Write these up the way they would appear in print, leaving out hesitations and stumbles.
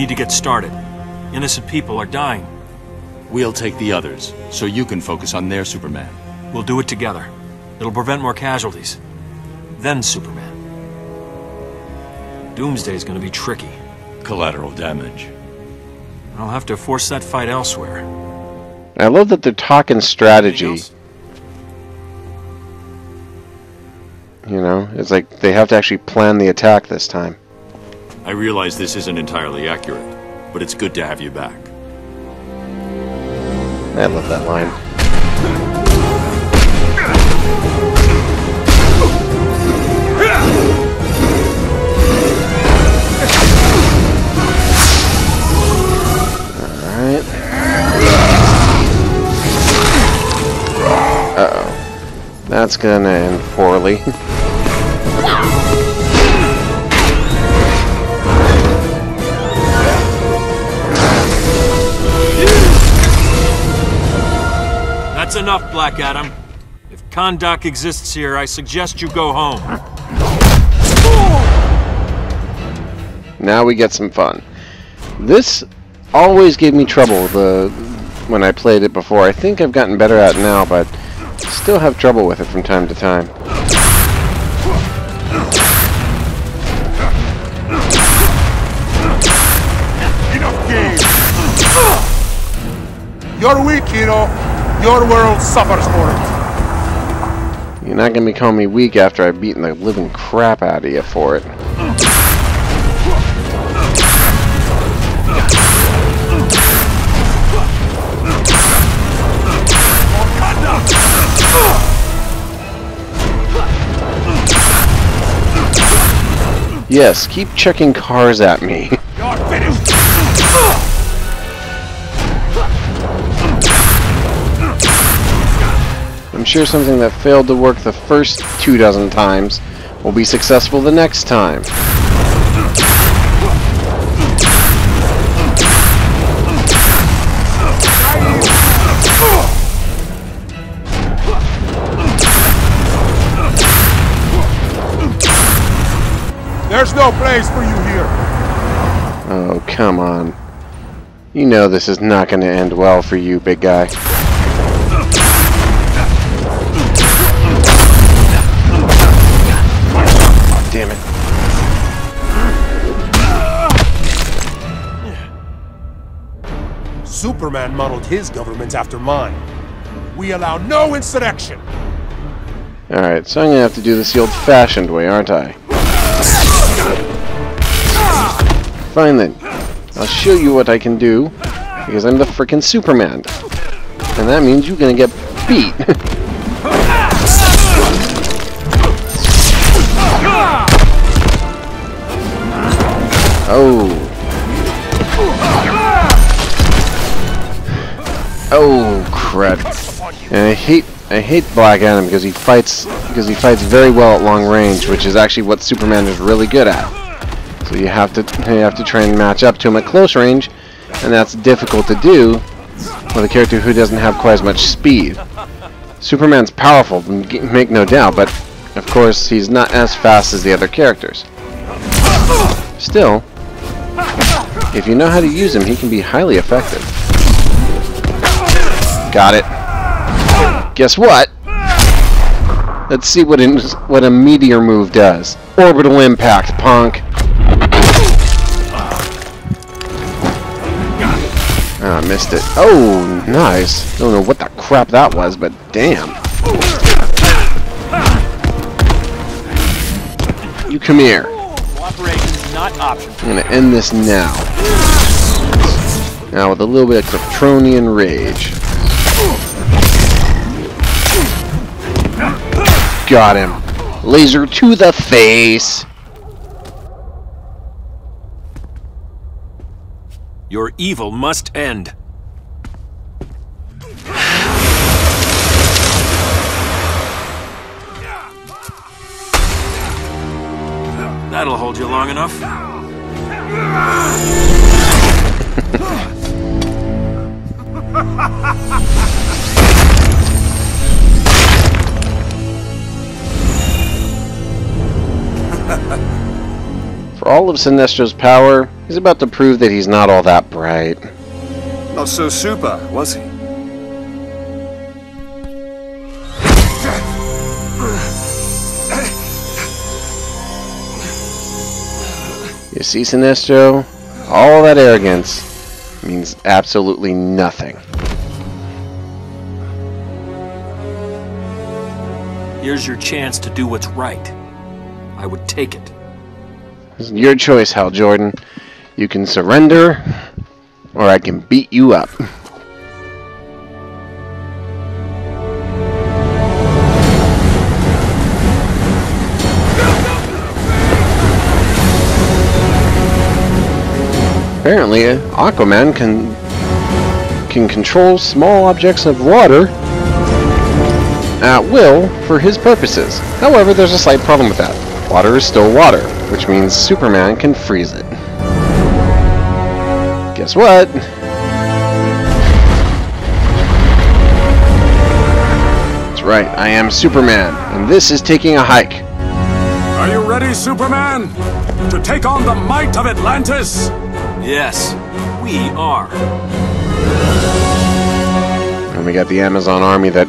need to get started. Innocent people are dying. We'll take the others, so you can focus on their Superman. We'll do it together. It'll prevent more casualties. Then Superman. Doomsday's gonna be tricky. Collateral damage. I'll have to force that fight elsewhere. I love that they're talking strategy. You know, it's like they have to actually plan the attack this time. I realize this isn't entirely accurate, but it's good to have you back. I love that line. Alright. Uh-oh. That's gonna end poorly. That's enough, Black Adam. If Kahndaq exists here, I suggest you go home. Now we get some fun. This always gave me trouble when I played it before. I think I've gotten better at it now, but still have trouble with it from time to time. Enough game! You're weak, hero. Your world suffers for it. You're not gonna be calling me weak after I've beaten the living crap out of you for it. Yes, keep chucking cars at me. You're finished. I'm sure something that failed to work the first 24 times will be successful the next time. There's no place for you here. Oh, come on. You know this is not going to end well for you, big guy. Damn it. Superman modeled his government after mine. We allow no insurrection. Alright, so I'm going to have to do this the old-fashioned way, aren't I? Fine then. I'll show you what I can do, because I'm the frickin' Superman. And that means you're gonna get beat. Oh. Oh, crap. And I hate Black Adam because he fights very well at long range, which is actually what Superman is really good at. So you have to try and match up to him at close range, and that's difficult to do with a character who doesn't have quite as much speed. Superman's powerful, make no doubt, but of course he's not as fast as the other characters. Still, if you know how to use him, he can be highly effective. Got it. Guess what? Let's see what a meteor move does. Orbital impact, punk. Ah, I missed it. Oh, nice. Don't know what the crap that was, but damn. You come here. Cooperation's not optional. I'm gonna end this now. Now with a little bit of Kryptonian rage. Got him. Laser to the face. Your evil must end. That'll hold you long enough. For all of Sinestro's power, He's about to prove that he's not all that bright. Not so super, was he? You see, Sinestro? All that arrogance means absolutely nothing. Here's your chance to do what's right. I would take it. It's your choice, Hal Jordan. You can surrender, or I can beat you up. Apparently, Aquaman can control small objects of water at will for his purposes. However, there's a slight problem with that. Water is still water, which means Superman can freeze it. Guess what? That's right, I am Superman, and this is taking a hike. Are you ready, Superman? To take on the might of Atlantis? Yes, we are. And we got the Amazon army that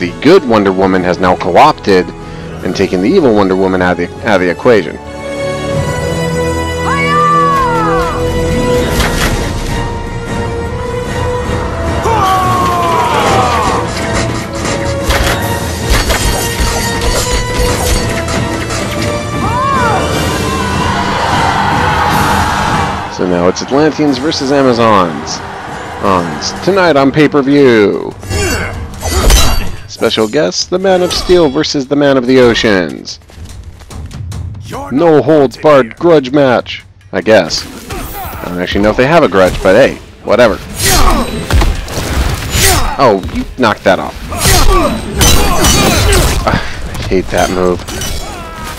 the good Wonder Woman has now co-opted and taken the evil Wonder Woman out of the equation. So now it's Atlanteans versus Amazons. Tonight on pay-per-view. Special guest, the Man of Steel versus the Man of the Oceans. No holds barred grudge match, I guess. I don't actually know if they have a grudge, but hey, whatever. Oh, you knocked that off. I hate that move.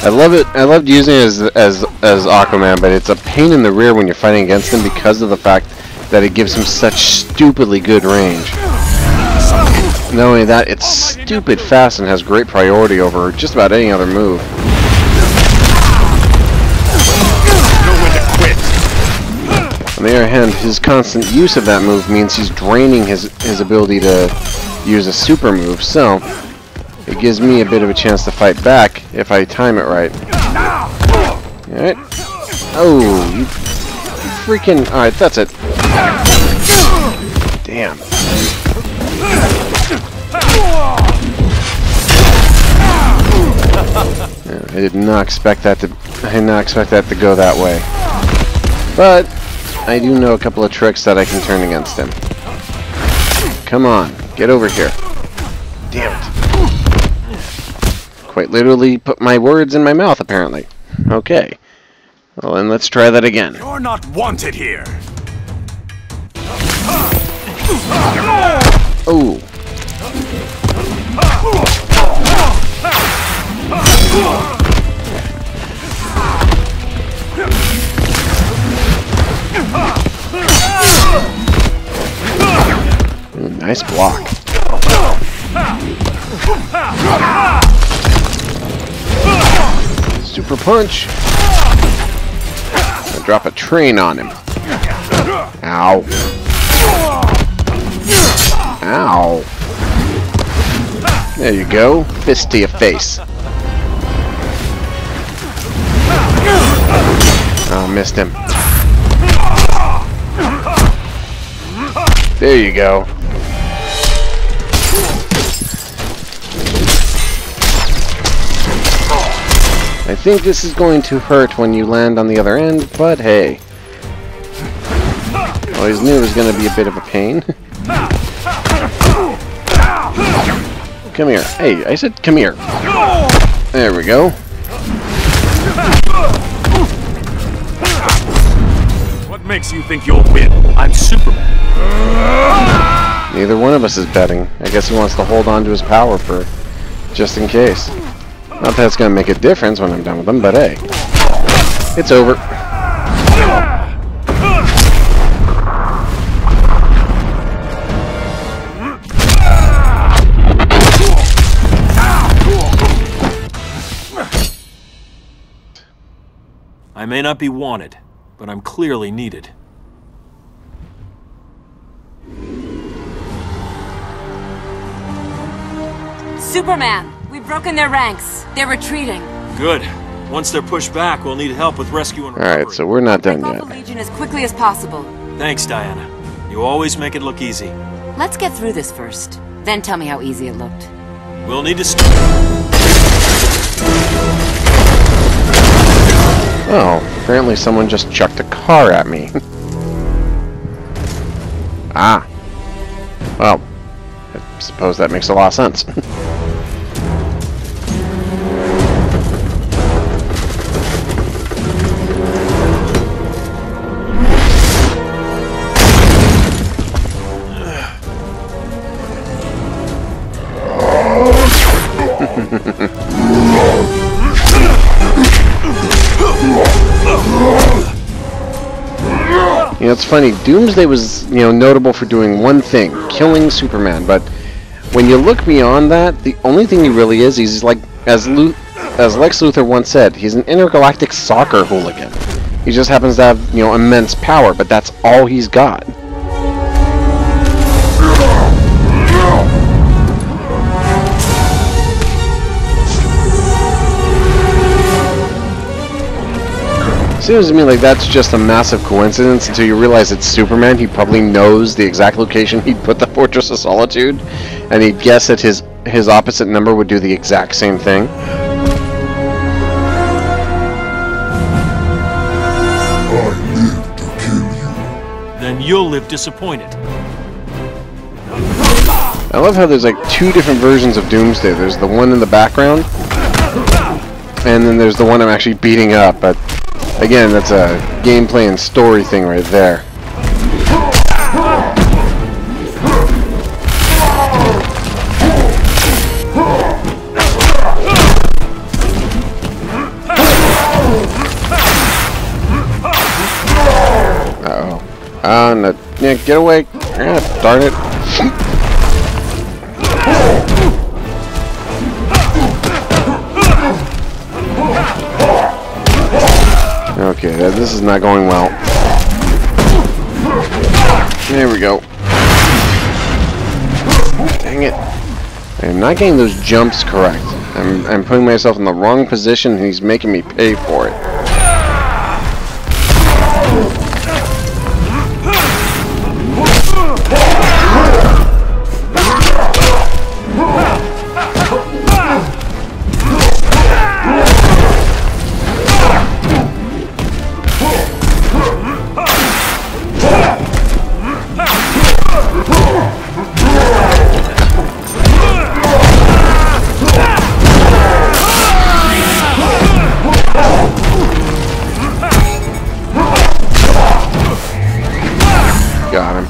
I love it. I loved using it as Aquaman, but it's a pain in the rear when you're fighting against him because of the fact that it gives him such stupidly good range. Not only that, it's stupid fast and has great priority over just about any other move. On the other hand, his constant use of that move means he's draining his ability to use a super move, so it gives me a bit of a chance to fight back if I time it right. Alright. Oh, you freaking... Alright, that's it. Damn. Yeah, I did not expect that to go that way. But I do know a couple of tricks that I can turn against him. Come on, get over here. Damn it. Quite literally put my words in my mouth, apparently. Okay. Well, then let's try that again. You're not wanted here. Oh. Ooh, nice block. Super punch. I'll drop a train on him. Ow. Ow. There you go. Fist to your face. Oh, missed him. There you go. I think this is going to hurt when you land on the other end, but hey. Always knew it was going to be a bit of a pain. Come here. Hey, I said come here. There we go. What makes you think you'll win? I'm Superman. Neither one of us is betting. I guess he wants to hold on to his power for just in case. Not that it's going to make a difference when I'm done with him, but hey. It's over. I may not be wanted, but I'm clearly needed. Superman! We've broken their ranks. They're retreating. Good. Once they're pushed back, we'll need help with rescue and recovery. Alright, so we're not done Break yet. off the Legion as quickly as possible. Thanks, Diana. You always make it look easy. Let's get through this first. Then tell me how easy it looked. We'll need to Oh, apparently someone just chucked a car at me. Ah. Well, I suppose that makes a lot of sense. You know, it's funny, Doomsday was, notable for doing one thing, killing Superman, but when you look beyond that, the only thing he really is, he's like, as Lex Luthor once said, he's an intergalactic soccer hooligan. He just happens to have, immense power, but that's all he's got. Seems to me like that's just a massive coincidence until you realize it's Superman. He probably knows the exact location he'd put the Fortress of Solitude, and he'd guess that his opposite number would do the exact same thing. I live to kill you. Then you'll live disappointed. I love how there's like two different versions of Doomsday. There's the one in the background, and then there's the one I'm actually beating up, but again, that's a gameplay and story thing right there. Uh-oh. No. Yeah, get away. Ah, darn it. Okay, this is not going well. There we go. Dang it. I am not getting those jumps correct. I'm putting myself in the wrong position and he's making me pay for it. Got him.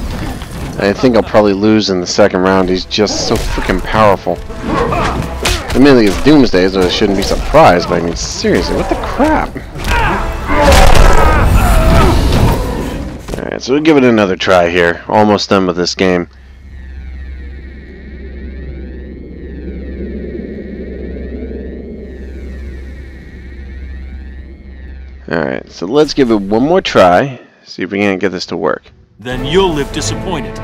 I think I'll probably lose in the second round. He's just so freaking powerful. Admittedly, it's Doomsday, so I shouldn't be surprised, but I mean, seriously, what the crap? Alright, so we'll give it another try here. Almost done with this game. Alright, so let's give it one more try. See if we can't get this to work. Then you'll live disappointed.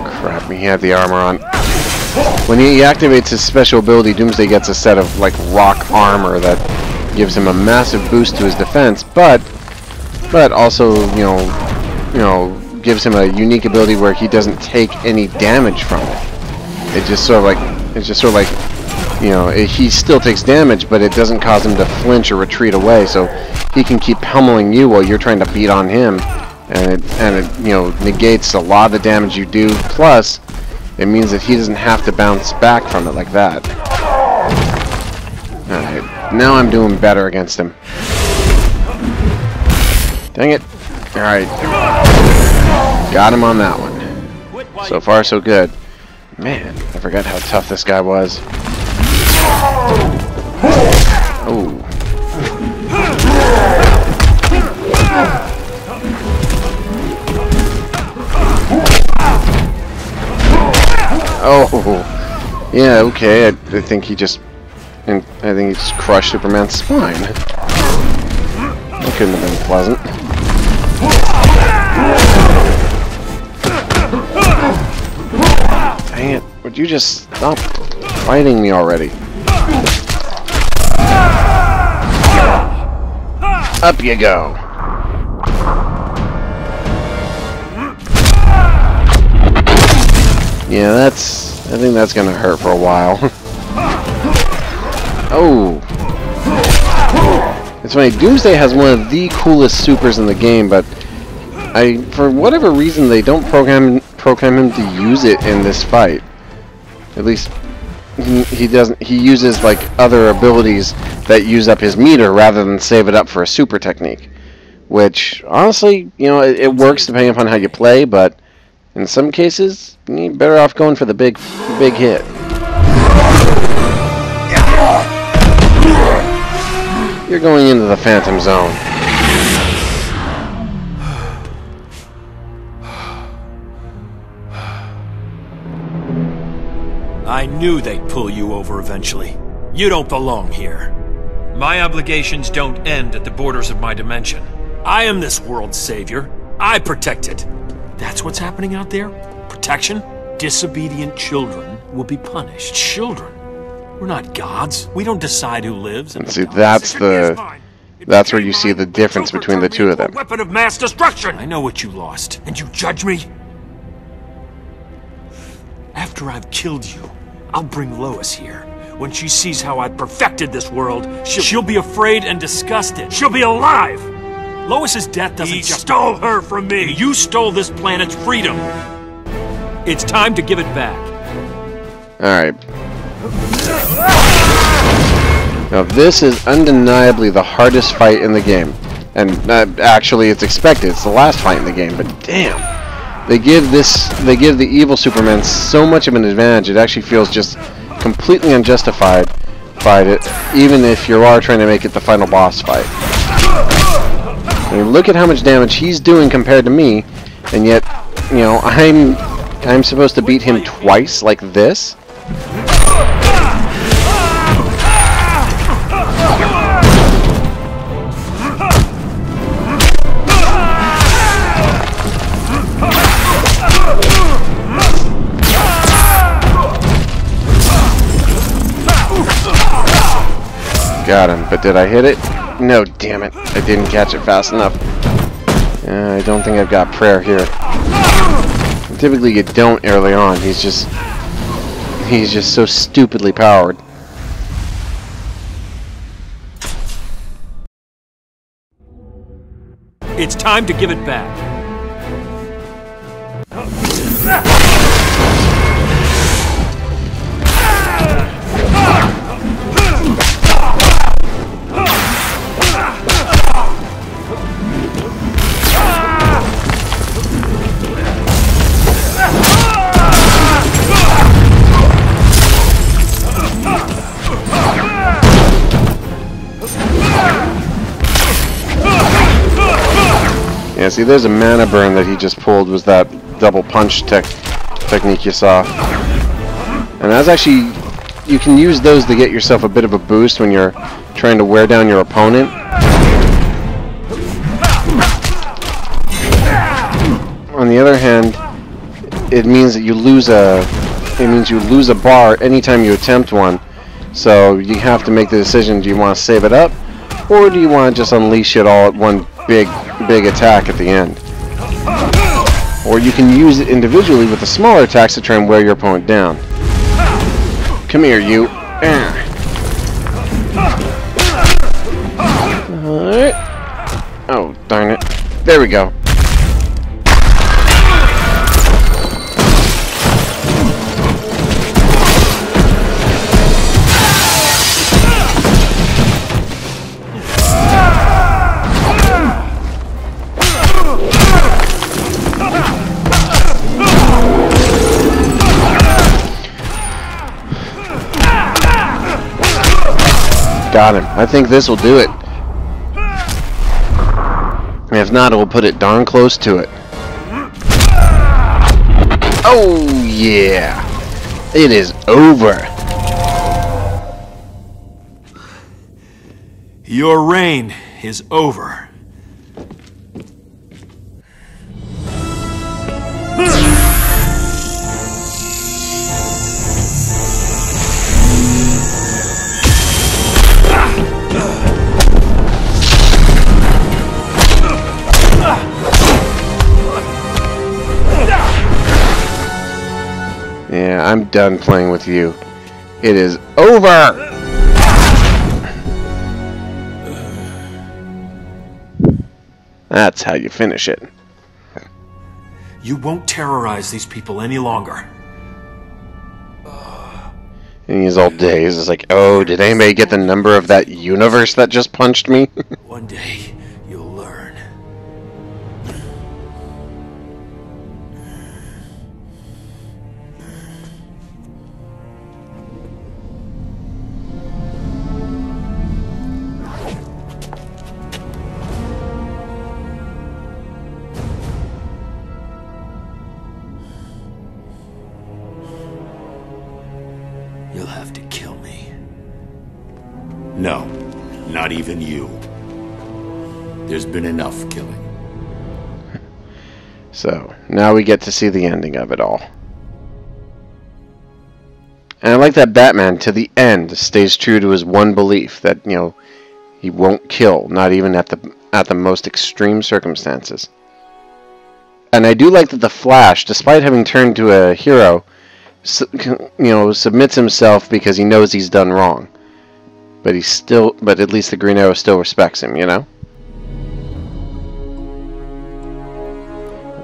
Crap, he had the armor on. When he activates his special ability, Doomsday gets a set of like rock armor that gives him a massive boost to his defense, but also gives him a unique ability where he doesn't take any damage from it. It's just sort of like he still takes damage, but it doesn't cause him to flinch or retreat away, so he can keep pummeling you while you're trying to beat on him, and it negates a lot of the damage you do, plus it means that he doesn't have to bounce back from it like that. Alright, now I'm doing better against him. Dang it. Alright. Got him on that one. So far, so good. Man, I forgot how tough this guy was. Oh. Oh. Yeah, okay. I think he just And I think he just crushed Superman's spine. That couldn't have been pleasant. Dang it. Would you just stop fighting me already? Up you go. Yeah, I think that's gonna hurt for a while. Oh. It's funny, Doomsday has one of the coolest supers in the game, but for whatever reason, they don't program him to use it in this fight. At least he doesn't. He uses like other abilities that use up his meter rather than save it up for a super technique. Which honestly, you know, it works depending upon how you play, but in some cases, you're better off going for the big hit. You're going into the Phantom Zone. I knew they'd pull you over eventually. You don't belong here. My obligations don't end at the borders of my dimension. I am this world's savior. I protect it. That's what's happening out there? Protection? Disobedient children will be punished. Children? We're not gods. We don't decide who lives. And see, that's where you see the difference between the two of them. Weapon of mass destruction. I know what you lost, and you judge me. After I've killed you, I'll bring Lois here. When she sees how I've perfected this world, she'll be afraid and disgusted. She'll be alive. Lois's death doesn't just... He stole her from me. And you stole this planet's freedom. It's time to give it back. All right. Now this is undeniably the hardest fight in the game, and actually it's expected. It's the last fight in the game, but damn, they give the evil Superman so much of an advantage. It actually feels just completely unjustified, even if you are trying to make it the final boss fight. I mean, look at how much damage he's doing compared to me, and yet, you know, I'm supposed to beat him twice like this. Got him, but did I hit it? No, damn it. I didn't catch it fast enough. I don't think I've got prayer here. Typically you don't early on. He's just so stupidly powered. It's time to give it back. Yeah, see, there's a mana burn that he just pulled, was that double punch technique you saw. And that's actually, you can use those to get yourself a bit of a boost when you're trying to wear down your opponent. On the other hand, it means that you lose a bar anytime you attempt one. So you have to make the decision, do you want to save it up, or do you want to just unleash it all at one big attack at the end? Or you can use it individually with the smaller attacks to try and wear your opponent down. Come here, you. Alright. Oh, darn it. There we go. Got him. I think this will do it. If not, it will put it darn close to it. Oh yeah! It is over. Your reign is over. Yeah, I'm done playing with you. It is over! That's how you finish it. You won't terrorize these people any longer. In his old days, it's like, oh, did anybody get the number of that universe that just punched me? One day, you'll learn. You'll have to kill me. No, not even you. There's been enough killing. So, now we get to see the ending of it all. And I like that Batman, to the end, stays true to his one belief that, you know, he won't kill, not even at the most extreme circumstances. And I do like that the Flash, despite having turned to a hero, submits himself because he knows he's done wrong. But at least the Green Arrow still respects him, you know?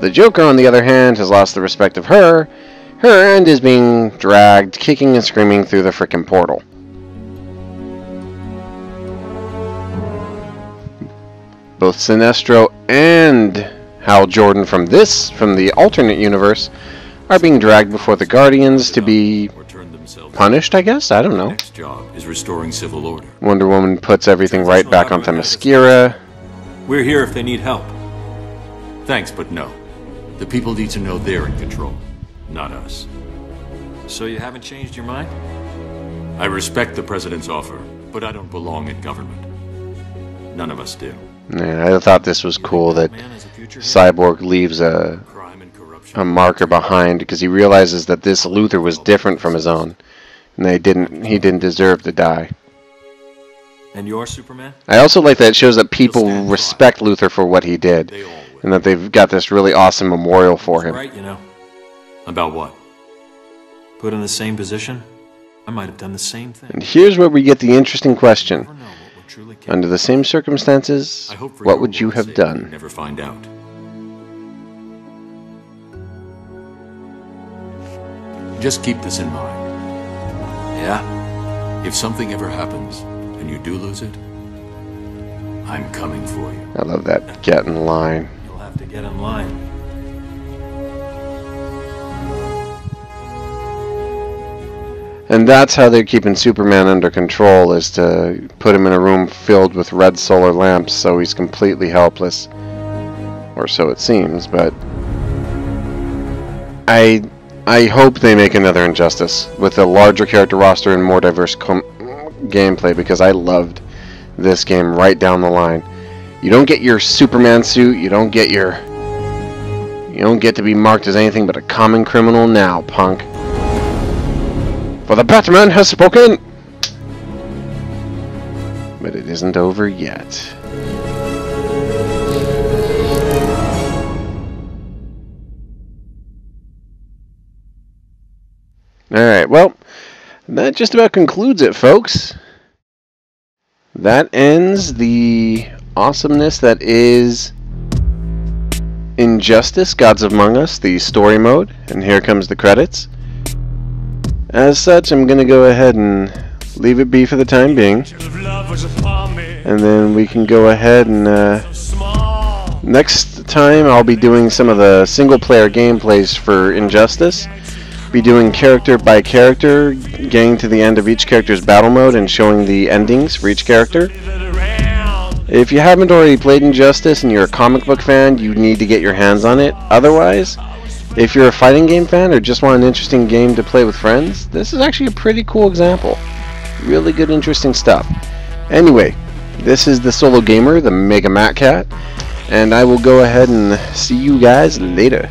The Joker, on the other hand, has lost the respect of her, and is being dragged, kicking and screaming through the frickin' portal. Both Sinestro and Hal Jordan from the alternate universe, are being dragged before the Guardians to be punished, I guess? I don't know. Next job is restoring civil order. Wonder Woman puts everything right back on Themyscira. We're here if they need help. Thanks, but no. The people need to know they're in control, not us. So you haven't changed your mind? I respect the president's offer, but I don't belong in government. None of us do. Yeah, I thought this was cool that Cyborg leaves a marker behind because he realizes that this Luthor was different from his own, and he didn't deserve to die. And you're Superman? I also like that it shows that people respect Luthor for what he did, and that they've got this really awesome memorial for him. Right, you know. About what? Put in the same position, I might have done the same thing. And here's where we get the interesting question. Under the same circumstances, what would you have done? Never find out. Just keep this in mind. Yeah? If something ever happens, and you do lose it, I'm coming for you. I love that get in line. You'll have to get in line. And that's how they're keeping Superman under control, is to put him in a room filled with red solar lamps so he's completely helpless. Or so it seems, but I hope they make another Injustice with a larger character roster and more diverse gameplay, because I loved this game right down the line. You don't get your Superman suit, you don't get to be marked as anything but a common criminal now, punk. For the Batman has spoken! But it isn't over yet. Alright, well, that just about concludes it, folks. That ends the awesomeness that is Injustice, Gods Among Us, the story mode, and here comes the credits. As such, I'm going to go ahead and leave it be for the time being. And then we can go ahead and next time I'll be doing some of the single player gameplays for Injustice. Be doing character by character, getting to the end of each character's battle mode and showing the endings for each character. If you haven't already played Injustice and you're a comic book fan, you need to get your hands on it. Otherwise, if you're a fighting game fan or just want an interesting game to play with friends, this is actually a pretty cool example. Really good, interesting stuff. Anyway, This is the Solo Gamer, the Mega Matt Cat, and I will go ahead and see you guys later.